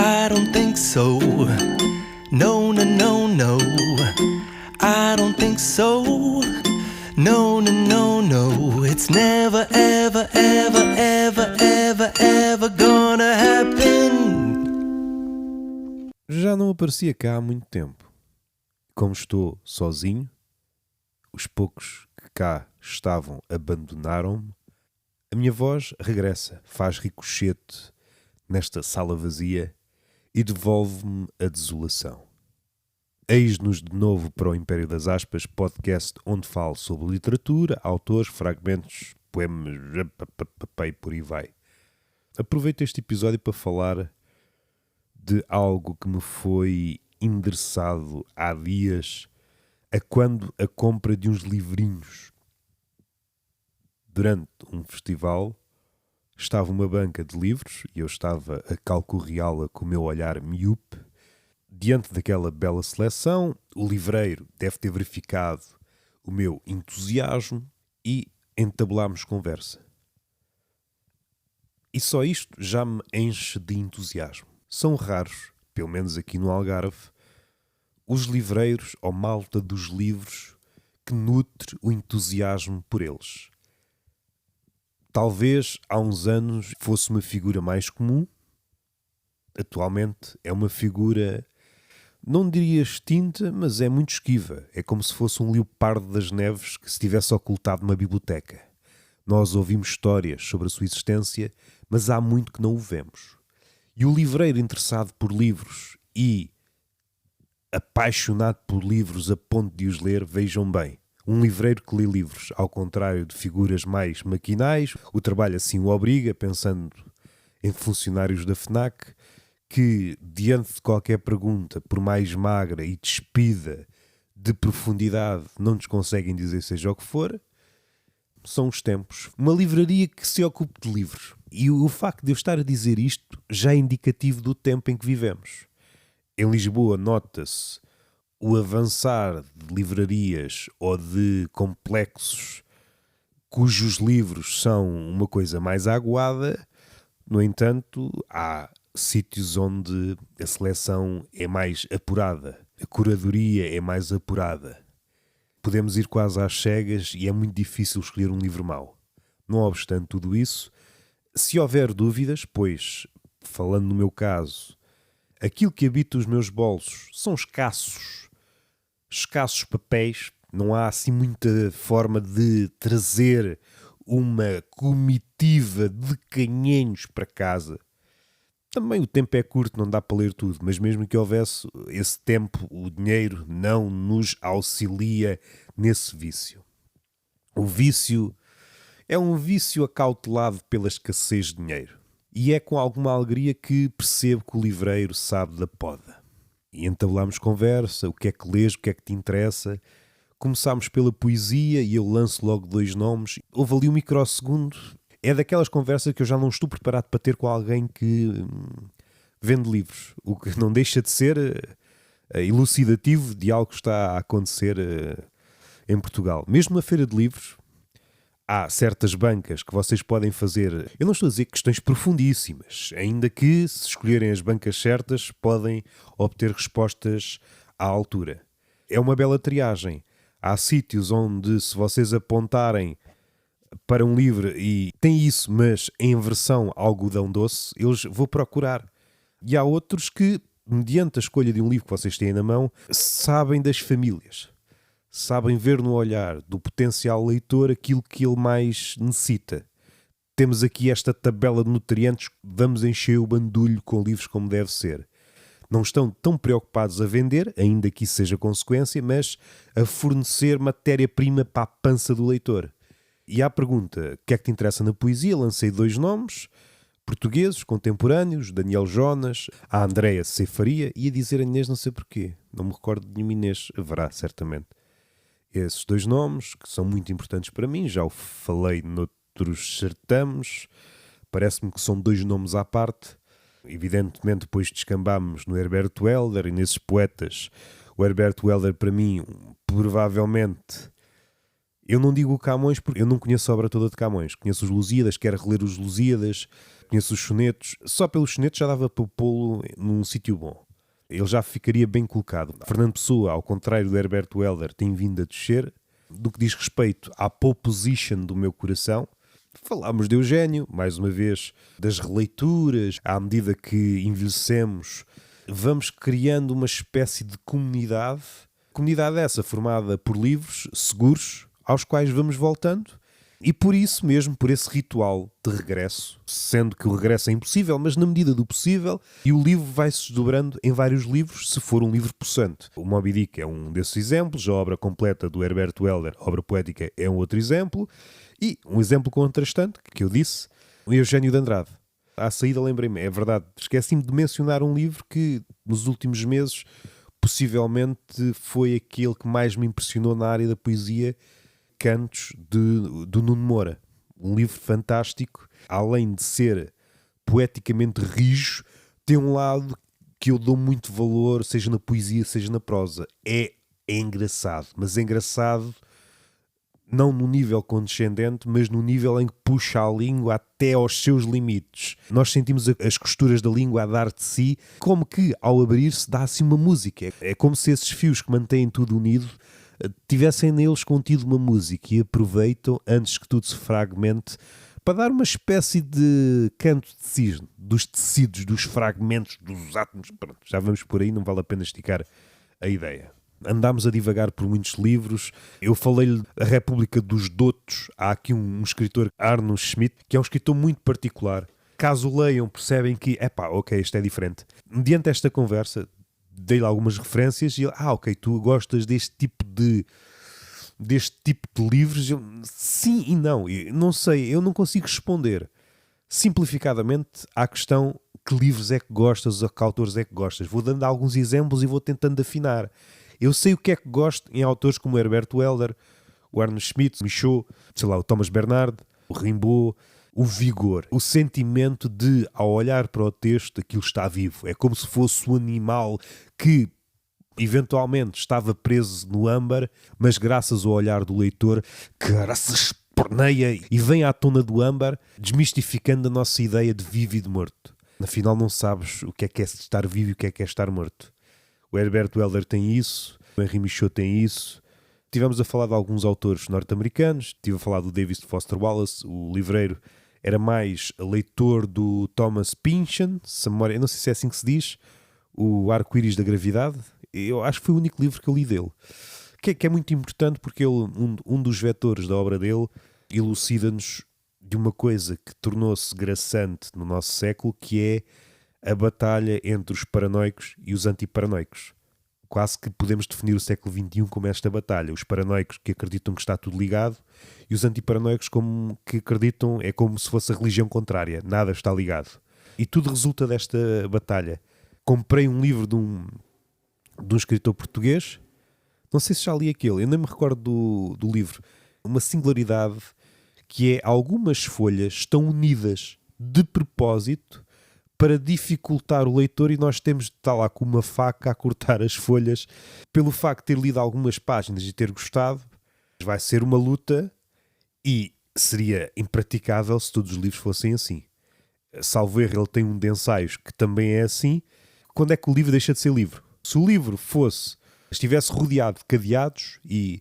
I don't think so. No, no, no, no. I don't think so. No, no, no, no. It's never, ever, ever, ever, ever, ever gonna happen. Já não aparecia cá há muito tempo. Como estou sozinho, os poucos que cá estavam abandonaram-me. A minha voz regressa, faz ricochete nesta sala vazia e devolve-me a desolação. Eis-nos de novo para o Império das Aspas, podcast onde falo sobre literatura, autores, fragmentos, poemas, e por aí vai. Aproveito este episódio para falar de algo que me foi endereçado há dias, a quando a compra de uns livrinhos. Durante um festival, estava uma banca de livros e eu estava a calcorreá-la com o meu olhar miúpe. Diante daquela bela seleção, o livreiro deve ter verificado o meu entusiasmo e entabelámos conversa. E só isto já me enche de entusiasmo. São raros, pelo menos aqui no Algarve, os livreiros ou malta dos livros que nutre o entusiasmo por eles. Talvez há uns anos fosse uma figura mais comum. Atualmente é uma figura, não diria extinta, mas é muito esquiva. É como se fosse um leopardo das neves que se tivesse ocultado numa biblioteca. Nós ouvimos histórias sobre a sua existência, mas há muito que não o vemos. E o livreiro interessado por livros e apaixonado por livros a ponto de os ler, vejam bem. Um livreiro que lê livros, ao contrário de figuras mais maquinais, o trabalho assim o obriga, pensando em funcionários da FNAC, que, diante de qualquer pergunta, por mais magra e despida de profundidade, não nos conseguem dizer seja o que for. São os tempos. Uma livraria que se ocupe de livros. E o facto de eu estar a dizer isto já é indicativo do tempo em que vivemos. Em Lisboa nota-se o avançar de livrarias ou de complexos cujos livros são uma coisa mais aguada. No entanto, há sítios onde a seleção é mais apurada, a curadoria é mais apurada. Podemos ir quase às cegas e é muito difícil escolher um livro mau. Não obstante tudo isso, se houver dúvidas, pois, falando no meu caso, aquilo que habita os meus bolsos são escassos papéis, não há assim muita forma de trazer uma comitiva de canhenhos para casa. Também o tempo é curto, não dá para ler tudo, mas mesmo que houvesse esse tempo, o dinheiro não nos auxilia nesse vício. O vício é um vício acautelado pela escassez de dinheiro. E é com alguma alegria que percebo que o livreiro sabe da poda. E entabelámos conversa, o que é que lês, o que é que te interessa. Começámos pela poesia e eu lanço logo 2 nomes. Houve ali um microsegundo. É daquelas conversas que eu já não estou preparado para ter com alguém que vende livros. O que não deixa de ser elucidativo de algo que está a acontecer em Portugal. Mesmo na feira de livros, há certas bancas que vocês podem fazer. Eu não estou a dizer questões profundíssimas, ainda que, se escolherem as bancas certas, podem obter respostas à altura. É uma bela triagem. Há sítios onde, se vocês apontarem para um livro e tem isso, mas em versão algodão doce, eles vão procurar. E há outros que, mediante a escolha de um livro que vocês têm na mão, sabem das famílias. Sabem ver no olhar do potencial leitor aquilo que ele mais necessita. Temos aqui esta tabela de nutrientes, vamos encher o bandulho com livros como deve ser. Não estão tão preocupados a vender, ainda que isso seja consequência, mas a fornecer matéria-prima para a pança do leitor. E à pergunta, o que é que te interessa na poesia? Lancei 2 nomes, portugueses, contemporâneos, Daniel Jonas, a Andréa Ceifaria, e a dizer a Inês não sei porquê. Não me recordo de nenhuma Inês, haverá certamente. Esses 2 nomes, que são muito importantes para mim, já o falei noutros certames, parece-me que são 2 nomes à parte. Evidentemente depois descambámos no Herberto Helder e nesses poetas. O Herberto Helder para mim, provavelmente... Eu não digo o Camões porque eu não conheço a obra toda de Camões. Conheço os Lusíadas, quero reler os Lusíadas. conheço os sonetos. Só pelos sonetos já dava para pô-lo num sítio bom. Ele já ficaria bem colocado. Fernando Pessoa, ao contrário do Herbert Welder, tem vindo a descer. Do que diz respeito à pole position do meu coração, falámos de Eugénio, mais uma vez, das releituras. À medida que envelhecemos, vamos criando uma espécie de comunidade. Comunidade essa formada por livros seguros, aos quais vamos voltando. E por isso mesmo, por esse ritual de regresso, sendo que o regresso é impossível, mas na medida do possível, e o livro vai-se desdobrando em vários livros, se for um livro possante. O Moby Dick é um desses exemplos, a obra completa do Herbert Welder, a obra poética, é um outro exemplo, e um exemplo contrastante, que eu disse, o Eugénio de Andrade. À saída lembrei-me, é verdade, esqueci-me de mencionar um livro que, nos últimos meses, possivelmente foi aquele que mais me impressionou na área da poesia, Cantos, do Nuno Moura. Um livro fantástico, além de ser poeticamente rijo, tem um lado que eu dou muito valor, seja na poesia, seja na prosa. É engraçado, mas é engraçado não no nível condescendente, mas no nível em que puxa a língua até aos seus limites. Nós sentimos as costuras da língua a dar de si, como que ao abrir-se dá-se uma música. É como se esses fios que mantêm tudo unido tivessem neles contido uma música e aproveitam, antes que tudo se fragmente, para dar uma espécie de canto de cisne, dos tecidos, dos fragmentos, dos átomos. Pronto, já vamos por aí, não vale a pena esticar a ideia. Andámos a divagar por muitos livros. Eu falei-lhe da República dos Dotos. Há aqui um escritor, Arno Schmidt, que é um escritor muito particular. Caso leiam, percebem que, ok, isto é diferente. Mediante esta conversa, dei-lhe algumas referências e ele, ok, tu gostas deste tipo de livros? Eu, sim e não. Eu não sei, eu não consigo responder simplificadamente à questão que livros é que gostas ou que autores é que gostas. Vou dando alguns exemplos e vou tentando afinar. Eu sei o que é que gosto em autores como Herbert Welder, o Arno Schmidt, o Michaud, sei lá, o Thomas Bernard, o Rimbaud. O vigor, o sentimento de, ao olhar para o texto, aquilo está vivo. É como se fosse um animal que eventualmente estava preso no âmbar, mas graças ao olhar do leitor, caraças, esperneia e vem à tona do âmbar, desmistificando a nossa ideia de vivo e de morto. Afinal não sabes o que é estar vivo e o que é estar morto. O Herbert Welder tem isso, o Henry Michaud tem isso. Tivemos a falar de alguns autores norte-americanos, estive a falar do David Foster Wallace, o livreiro era mais leitor do Thomas Pynchon, eu não sei se é assim que se diz, o Arco-Íris da Gravidade. Eu acho que foi o único livro que eu li dele. Que é muito importante porque ele, um dos vetores da obra dele elucida-nos de uma coisa que tornou-se graçante no nosso século, que é a batalha entre os paranoicos e os antiparanoicos. Quase que podemos definir o século XXI como esta batalha. Os paranoicos que acreditam que está tudo ligado e os antiparanoicos como que acreditam é como se fosse a religião contrária. Nada está ligado. E tudo resulta desta batalha. Comprei um livro de um escritor português. Não sei se já li aquele. Eu nem me recordo do livro. Uma singularidade que é algumas folhas estão unidas de propósito para dificultar o leitor e nós temos de estar lá com uma faca a cortar as folhas. Pelo facto de ter lido algumas páginas e ter gostado, vai ser uma luta e seria impraticável se todos os livros fossem assim. Salvo erro, ele tem um de ensaios que também é assim. Quando é que o livro deixa de ser livro? Se o livro estivesse rodeado de cadeados e,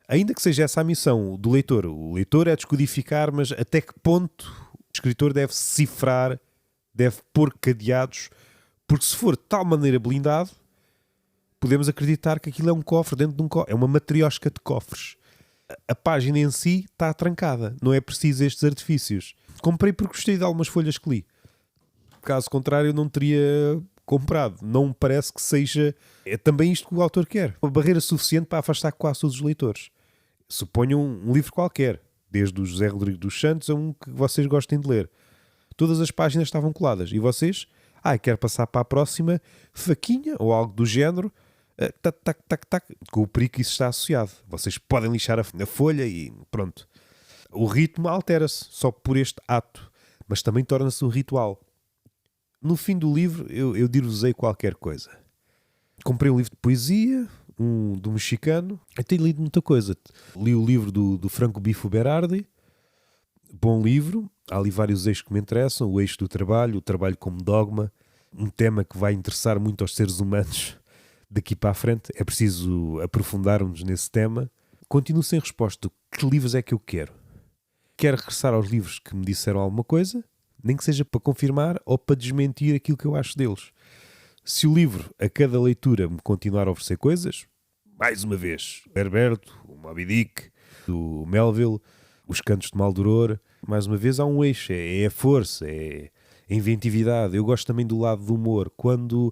ainda que seja essa a missão do leitor, o leitor é descodificar, mas até que ponto o escritor deve cifrar, deve pôr cadeados, porque se for de tal maneira blindado, podemos acreditar que aquilo é um cofre dentro de um cofre. É uma matriosca de cofres. A página em si está trancada. Não é preciso estes artifícios. Comprei porque gostei de algumas folhas que li. Caso contrário, eu não teria comprado. Não me parece que seja... É também isto que o autor quer. Uma barreira suficiente para afastar quase todos os leitores. Suponham um livro qualquer, desde o José Rodrigues dos Santos a um que vocês gostem de ler. Todas as páginas estavam coladas. E vocês, quero passar para a próxima faquinha ou algo do género, tac, com o perigo que isso está associado. Vocês podem lixar a folha e pronto. O ritmo altera-se só por este ato, mas também torna-se um ritual. No fim do livro, eu dir-vos-ei qualquer coisa. Comprei um livro de poesia, do mexicano. Eu tenho lido muita coisa. Li o livro do Franco Bifo Berardi. Bom livro, há ali vários eixos que me interessam, o eixo do trabalho, o trabalho como dogma, um tema que vai interessar muito aos seres humanos daqui para a frente. É preciso aprofundarmos nesse tema. Continuo sem resposta. Que livros é que eu quero? Quero regressar aos livros que me disseram alguma coisa, nem que seja para confirmar ou para desmentir aquilo que eu acho deles. Se o livro, a cada leitura, me continuar a oferecer coisas, mais uma vez, o Herberto, o Moby Dick, o Melville, os Cantos de Maldoror, mais uma vez há um eixo, é a força, é a inventividade. Eu gosto também do lado do humor, quando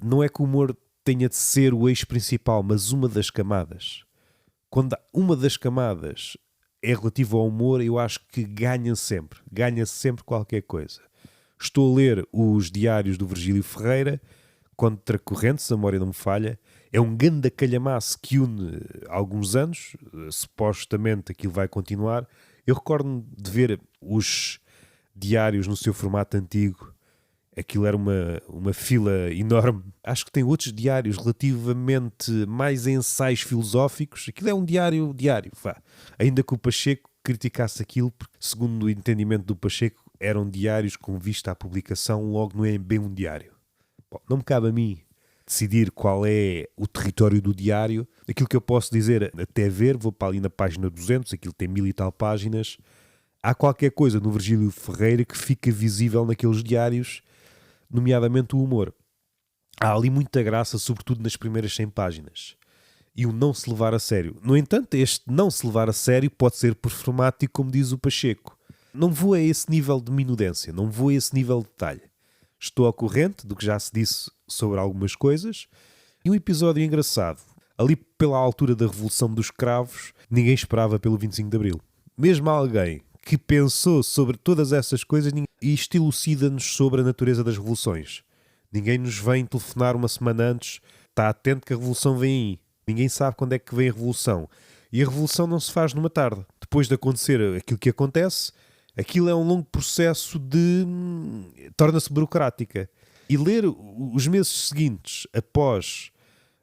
não é que o humor tenha de ser o eixo principal, mas uma das camadas. Quando uma das camadas é relativa ao humor, eu acho que ganha sempre qualquer coisa. Estou a ler os diários do Virgílio Ferreira, Contra Correntes, a memória não me falha. É um ganda calhamaço que une há alguns anos, supostamente aquilo vai continuar. Eu recordo-me de ver os diários no seu formato antigo, aquilo era uma fila enorme. Acho que tem outros diários relativamente mais ensaios filosóficos. Aquilo é um diário, vá. Ainda que o Pacheco criticasse aquilo, porque, segundo o entendimento do Pacheco, eram diários com vista à publicação, logo não é bem um diário. Bom, não me cabe a mim decidir qual é o território do diário. Aquilo que eu posso dizer, até ver, vou para ali na página 200, aquilo tem 1000 e tal páginas. Há qualquer coisa no Virgílio Ferreira que fica visível naqueles diários, nomeadamente o humor. Há ali muita graça, sobretudo nas primeiras 100 páginas. E o não se levar a sério. No entanto, este não se levar a sério pode ser performático, como diz o Pacheco. Não vou a esse nível de minudência, não vou a esse nível de detalhe. Estou ao corrente do que já se disse sobre algumas coisas. E um episódio engraçado. Ali pela altura da Revolução dos Cravos, ninguém esperava pelo 25 de Abril. Mesmo alguém que pensou sobre todas essas coisas e isto elucida-nos sobre a natureza das revoluções. Ninguém nos vem telefonar uma semana antes, está atento que a revolução vem aí. Ninguém sabe quando é que vem a revolução. E a revolução não se faz numa tarde. Depois de acontecer aquilo que acontece, aquilo é um longo processo de... torna-se burocrática. E ler os meses seguintes, após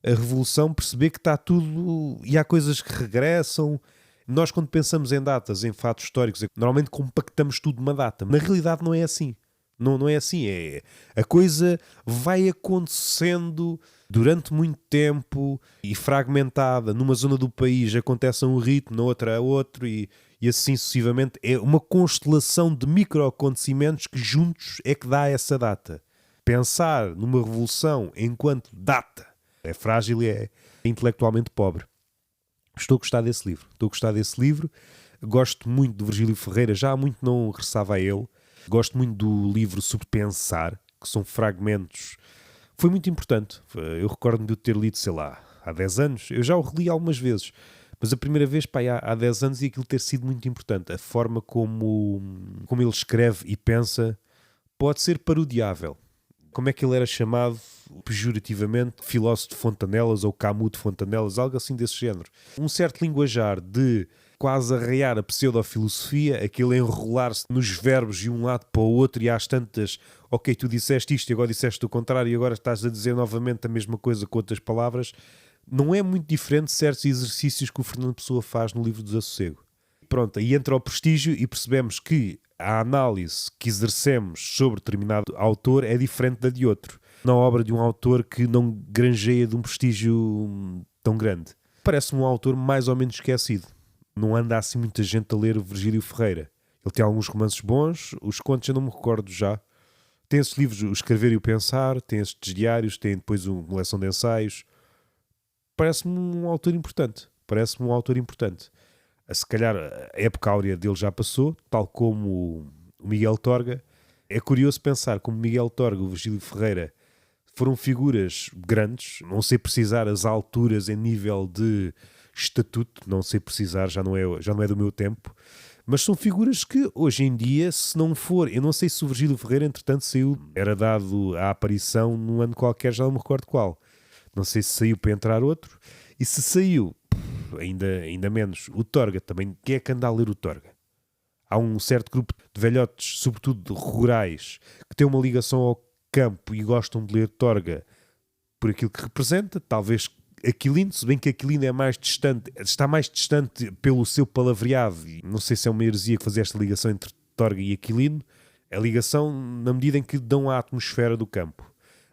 a revolução, perceber que está tudo... e há coisas que regressam. Nós, quando pensamos em datas, em fatos históricos, normalmente compactamos tudo numa data. Na realidade não é assim. Não é assim. A coisa vai acontecendo durante muito tempo e fragmentada. Numa zona do país acontece a um ritmo, na outra a outro e assim sucessivamente. É uma constelação de microacontecimentos que juntos é que dá essa data. Pensar numa revolução enquanto data é frágil e é intelectualmente pobre. Estou a gostar desse livro. Gosto muito do Virgílio Ferreira. Já há muito não regressava a ele. Gosto muito do livro sobre pensar, que são fragmentos. Foi muito importante. Eu recordo-me de eu ter lido, sei lá, há 10 anos. Eu já o reli algumas vezes. Mas a primeira vez, pá, há 10 anos, e aquilo ter sido muito importante. A forma como ele escreve e pensa pode ser parodiável. Como é que ele era chamado pejorativamente? Filósofo de Fontanelas ou Camus de Fontanelas, algo assim desse género. Um certo linguajar de quase arraiar a pseudofilosofia, aquele enrolar-se nos verbos de um lado para o outro e às tantas, ok, tu disseste isto e agora disseste o contrário e agora estás a dizer novamente a mesma coisa com outras palavras. Não é muito diferente de certos exercícios que o Fernando Pessoa faz no livro do Desassossego. Pronto, aí entra o prestígio e percebemos que a análise que exercemos sobre determinado autor é diferente da de outro. Na obra de um autor que não granjeia de um prestígio tão grande. Parece-me um autor mais ou menos esquecido. Não anda assim muita gente a ler o Virgílio Ferreira. Ele tem alguns romances bons, os contos eu não me recordo já. Tem esses livros, o Escrever e o Pensar, tem estes diários, tem depois uma coleção de ensaios. Parece-me um autor importante. Se calhar a época áurea dele já passou, tal como o Miguel Torga. É curioso pensar como Miguel Torga e o Virgílio Ferreira foram figuras grandes, não sei precisar as alturas em nível de estatuto, não sei precisar, já não é do meu tempo, mas são figuras que hoje em dia, se não for, eu não sei se o Virgílio Ferreira entretanto saiu, era dado a aparição num ano qualquer, já não me recordo qual, não sei se saiu para entrar outro, e se saiu, ainda menos, o Torga também, quem é que anda a ler o Torga? Há um certo grupo de velhotes, sobretudo rurais, que têm uma ligação ao campo e gostam de ler Torga por aquilo que representa, talvez Aquilino, se bem que Aquilino é mais distante, está mais distante pelo seu palavreado, e não sei se é uma heresia que fazer esta ligação entre Torga e Aquilino, a ligação na medida em que dão a atmosfera do campo.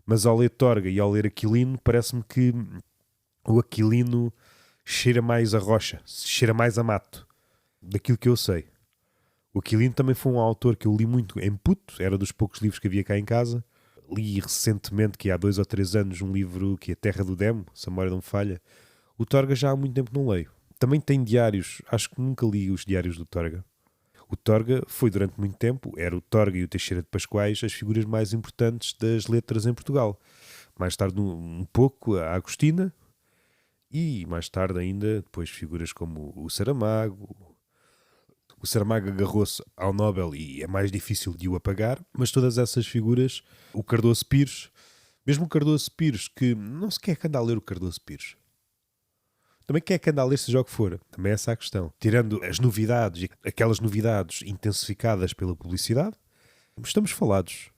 Mas ao ler Torga e ao ler Aquilino, parece-me que o Aquilino cheira mais a rocha, cheira mais a mato, daquilo que eu sei. O Aquilino também foi um autor que eu li muito em puto, era dos poucos livros que havia cá em casa. Li recentemente, que há 2 ou 3 anos, um livro que é Terra do Demo, se a memória não me falha. O Torga já há muito tempo não leio. Também tem diários, acho que nunca li os diários do Torga. O Torga foi durante muito tempo, era o Torga e o Teixeira de Pascoais, as figuras mais importantes das letras em Portugal. Mais tarde um pouco a Agostina e mais tarde ainda depois figuras como o Saramago. O Saramago agarrou-se ao Nobel e é mais difícil de o apagar, mas todas essas figuras, o Cardoso Pires, mesmo o Cardoso Pires, que não se quer que anda a ler o Cardoso Pires. Também quer que anda a ler seja o que for, também é essa a questão. Tirando as novidades, aquelas novidades intensificadas pela publicidade, estamos falados.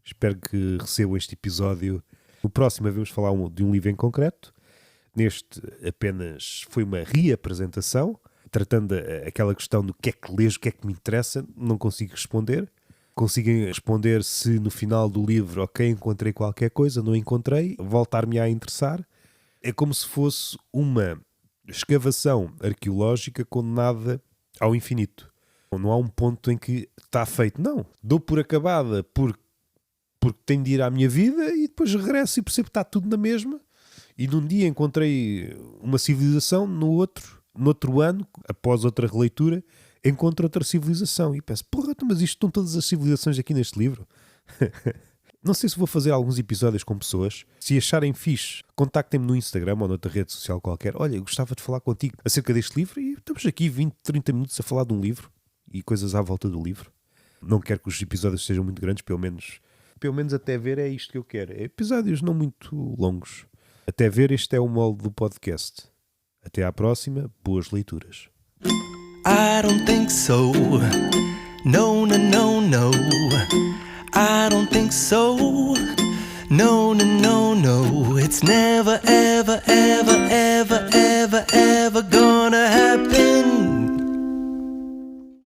Espero que recebam este episódio. No próximo vamos falar de um livro em concreto. Neste apenas foi uma reapresentação, tratando aquela questão do que é que lês, o que é que me interessa, não consigo responder. Consigo responder se no final do livro, ok, encontrei qualquer coisa, não encontrei, voltar-me a interessar. É como se fosse uma escavação arqueológica condenada ao infinito. Não há um ponto em que está feito. Não, dou por acabada porque tenho de ir à minha vida e depois regresso e percebo que está tudo na mesma. E num dia encontrei uma civilização, no outro ano, após outra releitura, encontro outra civilização. E penso, porra, mas isto estão todas as civilizações aqui neste livro? Não sei se vou fazer alguns episódios com pessoas. Se acharem fixe, contactem-me no Instagram ou noutra rede social qualquer. Olha, eu gostava de falar contigo acerca deste livro e estamos aqui 20, 30 minutos a falar de um livro e coisas à volta do livro. Não quero que os episódios sejam muito grandes, pelo menos até ver é isto que eu quero. É episódios não muito longos. Até ver, este é o molde do podcast. Até à próxima, boas leituras. I don't think so. No, no, no, no. I don't think so. No, no, no, no. It's never, ever, ever, ever,